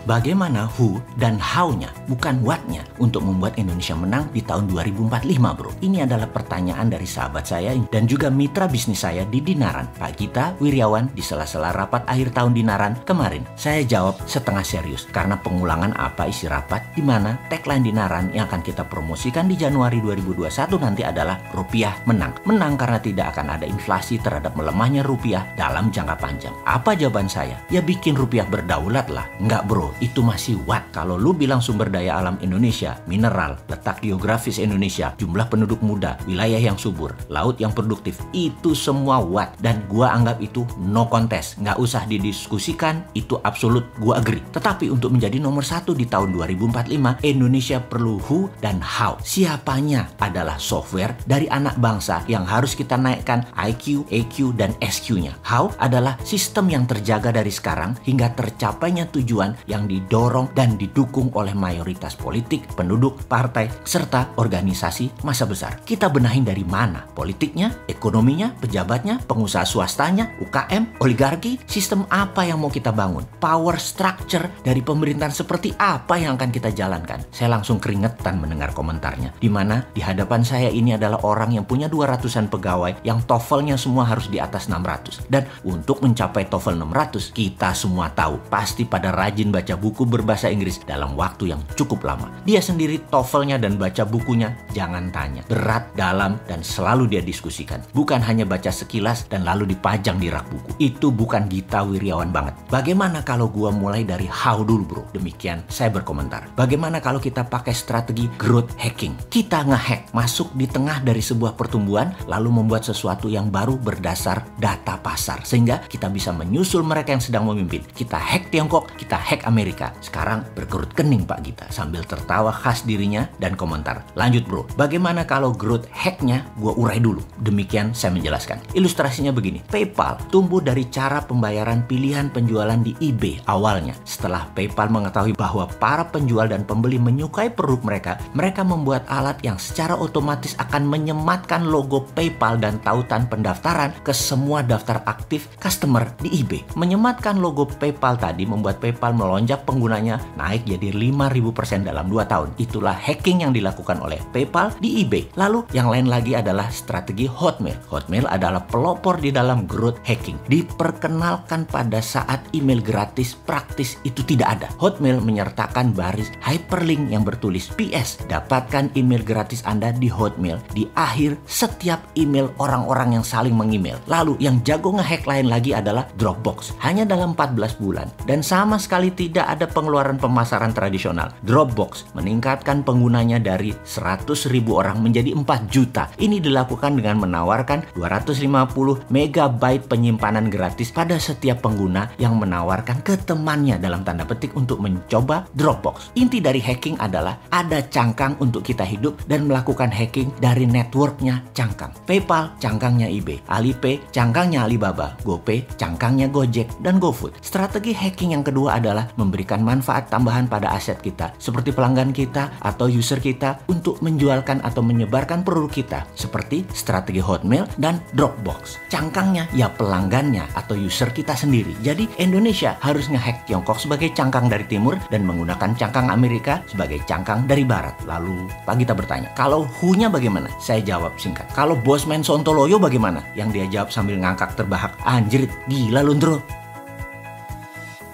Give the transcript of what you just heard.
bagaimana who dan how-nya, bukan what-nya, untuk membuat Indonesia menang di tahun 2045, bro. Ini adalah pertanyaan dari sahabat saya dan juga mitra bisnis saya di Dinaran, Pak Gita Wirjawan, di sela-sela rapat akhir tahun Dinaran kemarin. Saya jawab setengah serius, karena pengulangan apa isi rapat, di mana tagline Dinaran yang akan kita promosikan di Januari 2021 nanti adalah rupiah menang. Menang karena tidak akan ada inflasi terhadap melemahnya rupiah dalam jangka panjang. Apa jawaban saya? Ya bikin rupiah berdaulat lah. Enggak bro, itu masih what. Kalau lu bilang sumber daya alam Indonesia, mineral, letak geografis Indonesia, jumlah penduduk muda, wilayah yang subur, laut yang produktif, itu semua what. Dan gua anggap itu no contest. Nggak usah didiskusikan, itu absolut gua agree. Tetapi untuk menjadi nomor satu di tahun 2045, Indonesia perlu who dan how. Siapanya adalah software dari anak bangsa yang harus kita naikkan IQ, EQ, dan SQ-nya. How adalah sistem yang terjaga dari sekarang hingga tercapainya tujuan yang didorong dan didukung oleh mayoritas politik, penduduk, partai, serta organisasi massa besar. Kita benahin dari mana? Politiknya, ekonominya, pejabatnya, pengusaha swastanya, UKM, oligarki, sistem apa yang mau kita bangun? Power structure dari pemerintahan seperti apa yang akan kita jalankan? Saya langsung keringetan mendengar komentarnya, di mana di hadapan saya ini adalah orang yang punya 200-an pegawai yang TOEFL-nya semua harus di atas 600. Dan untuk mencapai TOEFL 600, kita semua tahu pasti pada rajin baca buku berbahasa Inggris dalam waktu yang cukup lama. Dia sendiri TOEFL-nya dan baca bukunya jangan tanya. Berat, dalam, dan selalu dia diskusikan. Bukan hanya baca sekilas dan lalu dipajang di rak buku. Itu bukan Gita Wirjawan banget. Bagaimana kalau gua mulai dari how dulu bro? Demikian saya berkomentar. Bagaimana kalau kita pakai strategi growth hacking? Kita ngehack, masuk di tengah dari sebuah pertumbuhan, lalu membuat sesuatu yang baru berdasar data pasar. Sehingga kita bisa menyusul mereka yang sedang memimpin. Kita hack Tiongkok, kita hack Amerika. Sekarang berkerut kening Pak Gita sambil tertawa khas dirinya dan komentar. Lanjut bro, bagaimana kalau growth hacknya gua urai dulu? Demikian saya menjelaskan. Ilustrasinya begini, PayPal tumbuh dari cara pembayaran pilihan penjualan di eBay awalnya. Setelah PayPal mengetahui bahwa para penjual dan pembeli menyukai produk mereka, mereka membuat alat yang secara otomatis akan menyematkan logo PayPal dan tautan pendaftaran ke semua daftar aktif customer di eBay. Menyematkan logo PayPal tadi membuat PayPal melonjak penggunanya naik jadi 5.000% dalam 2 tahun. Itulah hacking yang dilakukan oleh PayPal di eBay. Lalu yang lain lagi adalah strategi Hotmail. Hotmail adalah pelopor di dalam growth hacking. Diperkenalkan pada saat email gratis praktis itu tidak ada. Hotmail menyertakan baris hyperlink yang bertulis PS. Dapatkan email gratis Anda di Hotmail di akhir setiap email orang-orang yang saling mengemail. Lalu yang jago ngehack lain lagi adalah Dropbox. Hanya dalam 14 bulan dan sama sekali tidak ada pengeluaran pemasaran tradisional. Dropbox meningkatkan penggunanya dari 100.000 orang menjadi 4 juta. Ini dilakukan dengan menawarkan 250 megabyte penyimpanan gratis pada setiap pengguna yang menawarkan ke temannya dalam tanda petik untuk mencoba Dropbox. Inti dari hacking adalah ada cangkang untuk kita hidup dan melakukan hacking dari networknya cangkang. PayPal cangkangnya eBay, Alipay cangkangnya Alibaba, GoPay cangkangnya Gojek dan GoFood. Strategi hacking yang kedua adalah memberikan manfaat tambahan pada aset kita seperti pelanggan kita atau user kita untuk menjualkan atau menyebarkan produk kita seperti strategi Hotmail dan Dropbox. Cangkangnya ya pelanggannya atau user kita sendiri. Jadi Indonesia harus ngehack Tiongkok sebagai cangkang dari timur dan menggunakan cangkang Amerika sebagai cangkang dari barat. Lalu Pak Gita bertanya, kalau who-nya bagaimana? Saya jawab singkat. Kalau Bosman Sontoloyo bagaimana? Yang dia jawab sambil ngangkak terbahak, anjrit, gila lu ndro.